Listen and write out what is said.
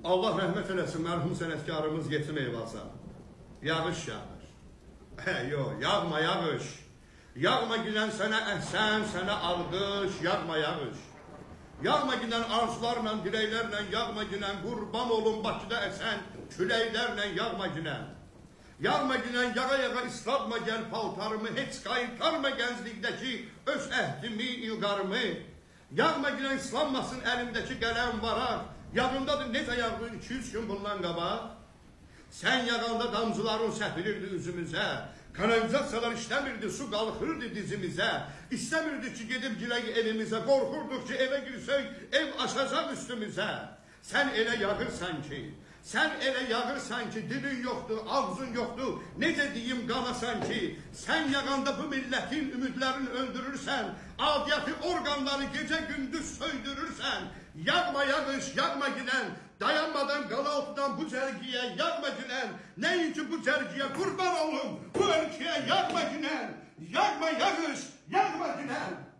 Allah rəhmət eləsin mərhum sənətkarımız Yetim Eyvaz'a. Yağış yağır. Yox, yağma yağış. Yağma giden sənə əhsən, sənə alqış, yağma yağış. Yağma giden arzularla, diləklərlə, yağma giden qurban olun Bakıda əsən, küləklərlə yağma giden. Yağma giden yağa yağa ıslatma gel paltarımı, heç qaytarma gənclikdəki öz əhdimi, ilqarımı. Yağma giden ıslanmasın əlimdəki qələm varar, yadındadır necə yağdı 200 gün bundan qabaq. Sən yağanda damcıların səpilirdi üzümüzə, kanalizasiyalar işləmirdi, su qalxırdı dizimizə. İstəmirdi ki gedib girək evimizə, qorxurduq ki evə girsək ev aşacaq üstümüzə. Sən elə yağırsan ki, sən elə yağırsan ki, dilin yoxdur, ağzın yoxdur, necə deyim qanasan ki, sən yağanda bu milletin ümidlərini öldürürsən, adiyyatı orqanları gecə gündüz söydürürsən. Yağma yağış, yağma giden, dayanmadan qalaltıdan bu cərgiyə yağma giden, neyinki bu cərgiyə qurban olun, bu ölkəyə yağma giden, yağma yağış, yağma giden.